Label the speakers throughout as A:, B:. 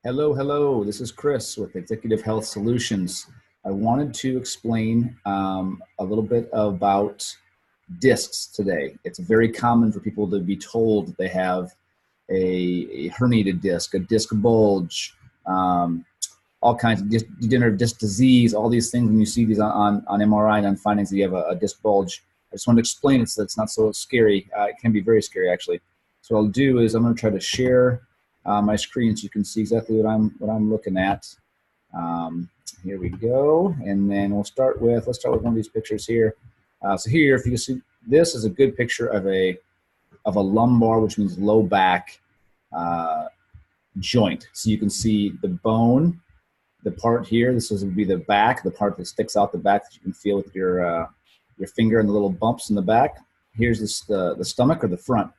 A: Hello, hello. This is Chris with Executive Health Solutions. I wanted to explain a little bit about discs today. It's very common for people to be told that they have a herniated disc, a disc bulge, all kinds of degenerative disc disease, all these things. When you see these on MRI and on findings that you have a disc bulge, I just wanted to explain it so that it's not so scary. It can be very scary, actually. So what I'll do is I'm going to try to share my screen so you can see exactly what I'm looking at. Here we go, and then let's start with one of these pictures here. So here, if you can see, this is a good picture of a lumbar, which means low back joint. So you can see the bone, the part here. This would be the back, the part that sticks out the back that you can feel with your finger and the little bumps in the back. Here's the stomach or the front.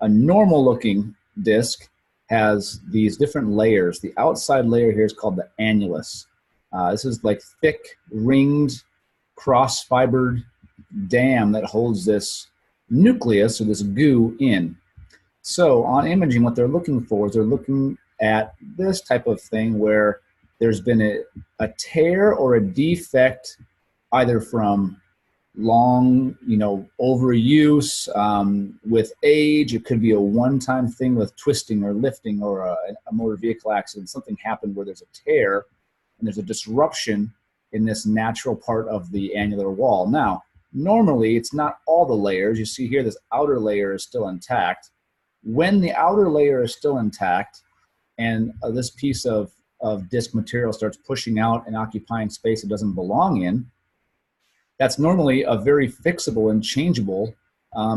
A: A normal looking disc has these different layers. The outside layer here is called the annulus. This is like thick, ringed, cross-fibered dam that holds this nucleus or this goo in. So on imaging, what they're looking for is they're looking at this type of thing where there's been a tear or a defect either from long, overuse, with age. It could be a one-time thing with twisting or lifting or a motor vehicle accident. Something happened where there's a tear and there's a disruption in this natural part of the annular wall. Now, normally it's not all the layers. You see here, this outer layer is still intact. When the outer layer is still intact and this piece of disc material starts pushing out and occupying space it doesn't belong in, that's normally a very fixable and changeable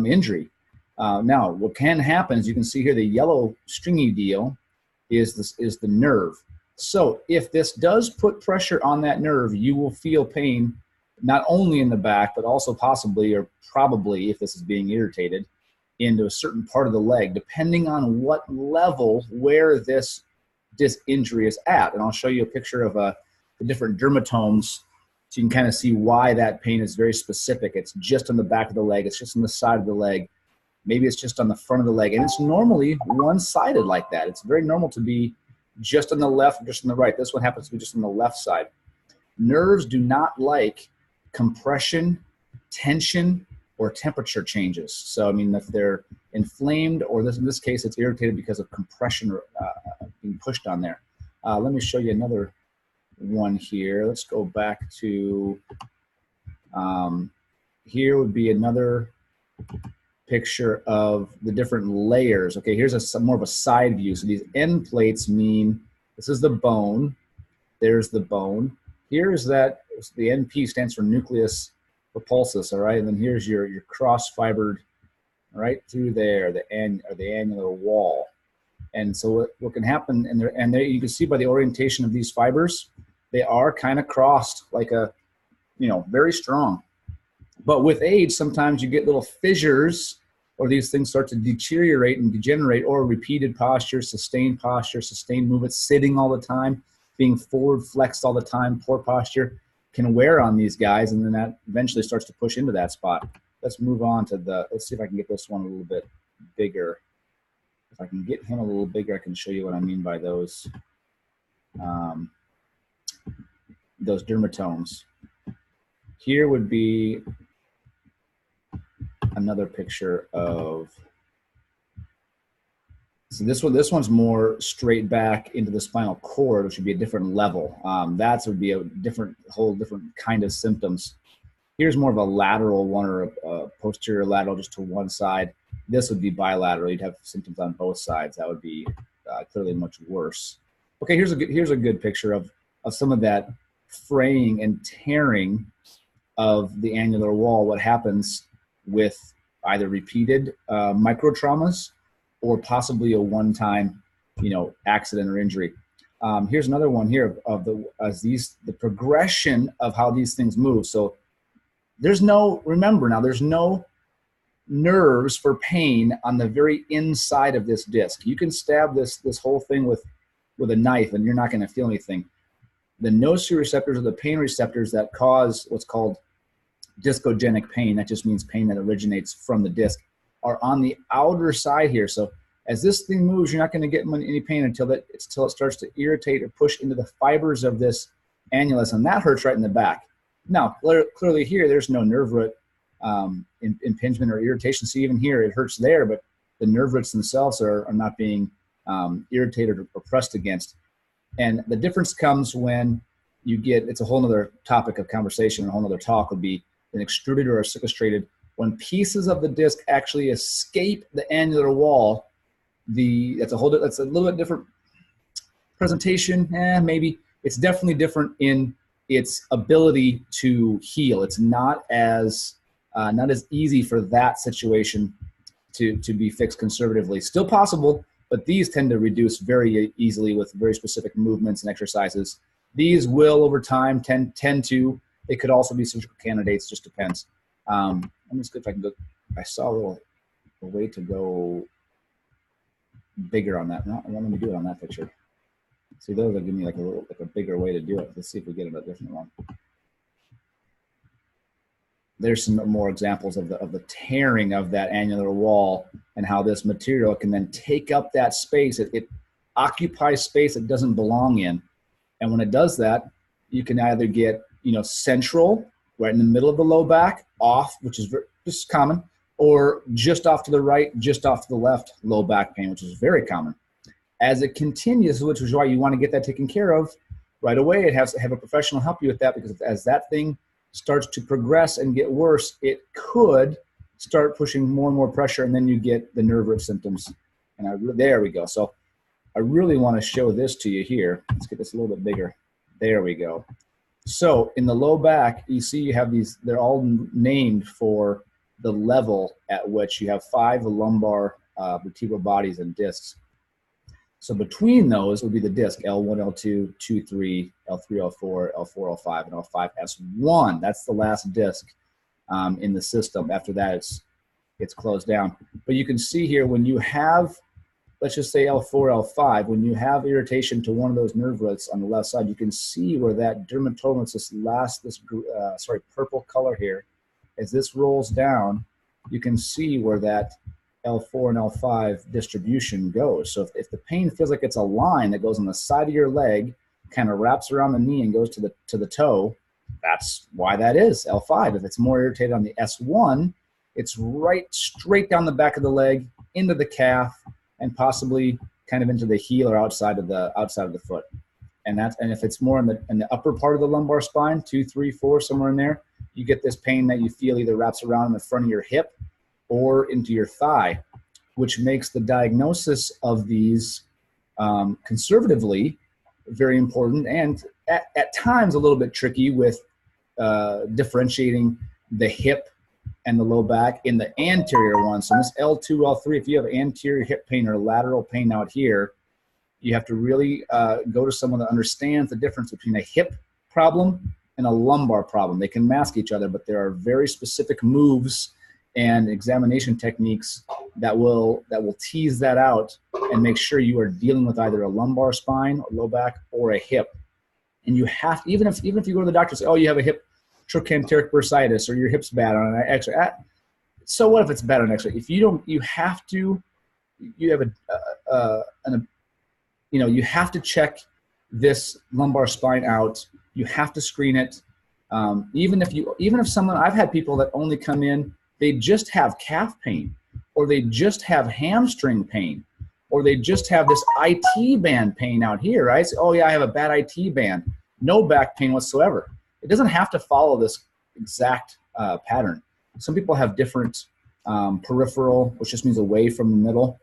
A: injury. Now, what can happen is you can see here the yellow stringy deal is the nerve. So if this does put pressure on that nerve, you will feel pain not only in the back, but also possibly or probably, if this is being irritated, into a certain part of the leg, depending on what level where this disc injury is at. And I'll show you a picture of the different dermatomes so you can kind of see why that pain is very specific. It's just on the back of the leg. It's just on the side of the leg. Maybe it's just on the front of the leg. And it's normally one-sided like that. It's very normal to be just on the left or just on the right. This one happens to be just on the left side. Nerves do not like compression, tension, or temperature changes. So, I mean, if they're inflamed or in this case, it's irritated because of compression or being pushed on there. Let me show you another one here. Let's go back to here would be another picture of the different layers. Okay, here's more of a side view. So these end plates mean this is the bone. There's the bone. Here's that. The NP stands for nucleus propulsus. All right, and then here's your cross-fibered right through there, the annular wall. And so what can happen, and there you can see by the orientation of these fibers, they are kind of crossed like very strong. But with age, sometimes you get little fissures or these things start to deteriorate and degenerate, or repeated posture, sustained movement, sitting all the time, being forward flexed all the time, poor posture can wear on these guys, and then that eventually starts to push into that spot. Let's move on to let's see if I can get this one a little bit bigger. If I can get him a little bigger, I can show you what I mean by those dermatomes. Here would be another picture of, so this one's more straight back into the spinal cord, which would be a different level. That would be a whole different kind of symptoms. Here's more of a lateral one or a posterior lateral just to one side. This would be bilateral. You'd have symptoms on both sides. That would be clearly much worse. Okay, here's a good picture of some of that fraying and tearing of the annular wall. What happens with either repeated micro traumas or possibly a one-time, accident or injury. Here's another one here of the progression of how these things move. So remember now, there's no nerves for pain on the very inside of this disc. You can stab this whole thing with a knife and you're not going to feel anything. The nociceptors are the pain receptors that cause what's called discogenic pain. That just means pain that originates from the disc, are on the outer side here. So As this thing moves, you're not going to get any pain until it starts to irritate or push into the fibers of this annulus, and that hurts right in the back. Now, clearly here, there's no nerve root impingement or irritation. See, even here, it hurts there, but the nerve roots themselves are not being irritated or pressed against. And the difference comes when you get, it's a whole other topic of conversation, a whole other talk would be an extruded or a sequestrated. When pieces of the disc actually escape the annular wall, that's a little bit different presentation. Maybe it's definitely different in its ability to heal. It's not as easy for that situation to be fixed conservatively. Still possible, but these tend to reduce very easily with very specific movements and exercises. These will, over time, tend to. They could also be surgical candidates. Just depends. Let me see if I can go. I saw a way to go bigger on that. No, let me do it on that picture. See, those will give me like a bigger way to do it. Let's see if we get a different one. There's some more examples of the tearing of that annular wall and how this material can then take up that space. It occupies space it doesn't belong in. And when it does that, you can either get, central, right in the middle of the low back, off, which is just common, or just off to the right, just off to the left, low back pain, which is very common. As it continues, which is why you want to get that taken care of right away, it has to have a professional help you with that, because as that thing starts to progress and get worse, it could start pushing more and more pressure, and then you get the nerve root symptoms. And there we go. So I really want to show this to you here. Let's get this a little bit bigger. There we go. So in the low back, you see you have these, they're all named for the level at which you have 5 lumbar vertebral bodies and discs. So between those would be the disc, L1, L2, 2, 3, L3, L4, L4, L5, and L5S1. That's the last disc in the system. After that, it's closed down. But you can see here when you have, let's just say L4, L5, when you have irritation to one of those nerve roots on the left side, you can see where that dermatomas, this purple color here, as this rolls down, you can see where that L4 and L5 distribution goes. So if the pain feels like it's a line that goes on the side of your leg, kind of wraps around the knee and goes to the toe, that's why that is L5. If it's more irritated on the S1, it's straight down the back of the leg, into the calf, and possibly kind of into the heel or outside of the foot. And if it's more in the upper part of the lumbar spine, 2, 3, 4, somewhere in there, you get this pain that you feel either wraps around in the front of your hip or into your thigh, which makes the diagnosis of these conservatively very important, and at times a little bit tricky with differentiating the hip and the low back in the anterior one. So this L2, L3, if you have anterior hip pain or lateral pain out here, you have to really go to someone that understands the difference between a hip problem and a lumbar problem. They can mask each other, but there are very specific moves and examination techniques that will tease that out and make sure you are dealing with either a lumbar spine or low back or a hip. And you have, even if you go to the doctor and say, oh, you have a hip trochanteric bursitis or your hip's bad on an x-ray. So what if it's bad on an x-ray? If you don't, you have to check this lumbar spine out. You have to screen it. Even if someone, I've had people that only come in, they just have calf pain, or they just have hamstring pain, or they just have this IT band pain out here, right? So, oh yeah, I have a bad IT band. No back pain whatsoever. It doesn't have to follow this exact pattern. Some people have different peripheral, which just means away from the middle,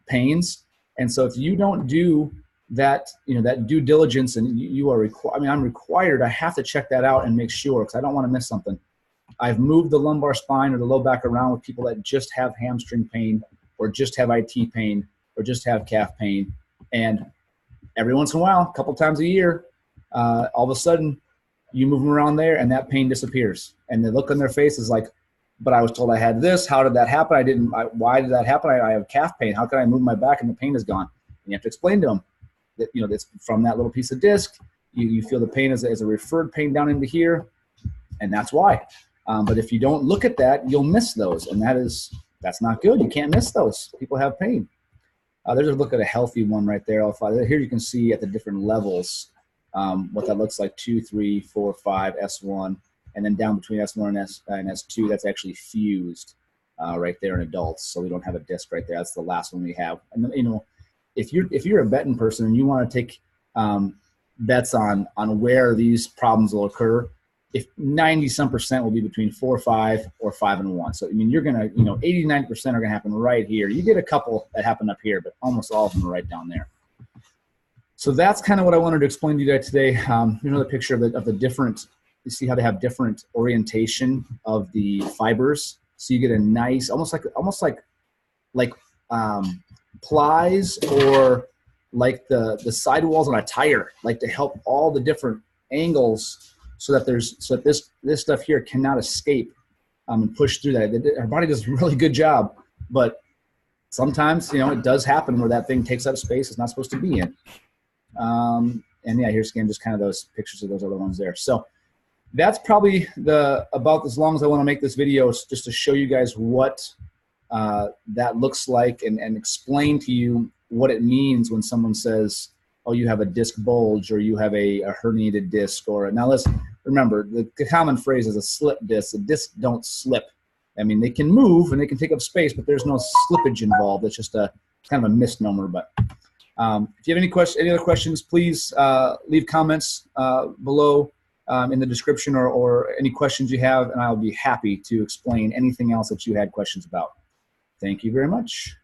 A: pains. And so if you don't do that, that due diligence, and you are required, I'm required, I have to check that out and make sure, because I don't want to miss something. I've moved the lumbar spine or the low back around with people that just have hamstring pain, or just have IT pain, or just have calf pain. And every once in a while, a couple times a year, all of a sudden, you move them around there and that pain disappears. And the look on their face is like, but I was told I had this. How did that happen? Why did that happen? I have calf pain. How can I move my back and the pain is gone? And you have to explain to them that, that's from that little piece of disc. You feel the pain as a referred pain down into here, and that's why. But if you don't look at that, you'll miss those. And that is That's not good. You can't miss those. People have pain. There's a look at a healthy one right there. Here you can see at the different levels what that looks like: 2, 3, 4, 5, S1, and then down between S1 and S2, that's actually fused right there in adults. So we don't have a disc right there. That's the last one we have. And you know, if you're a betting person and you want to take bets on where these problems will occur, if 90-some% will be between 4, 5, or 5 and 1. So I mean, you're gonna, 80-90% are gonna happen right here. You get a couple that happen up here, but almost all of them are right down there. So that's kind of what I wanted to explain to you guys today. Here's another picture of the different. You see how they have different orientation of the fibers. So you get a nice, almost like plies, or like the sidewalls on a tire, like to help all the different angles, so that this stuff here cannot escape and push through that. Our body does a really good job, but sometimes it does happen where that thing takes up space it's not supposed to be in. And yeah, here's again just kind of those pictures of those other ones there. So that's probably about as long as I want to make this video, just to show you guys what that looks like and explain to you what it means when someone says, oh, you have a disc bulge, or you have a herniated disc. Or now let's remember, the common phrase is a slip disc. The discs don't slip. I mean, they can move and they can take up space, but there's no slippage involved. It's just kind of a misnomer. But if you have any other questions, please leave comments below in the description, or any questions you have, and I'll be happy to explain anything else that you had questions about. Thank you very much.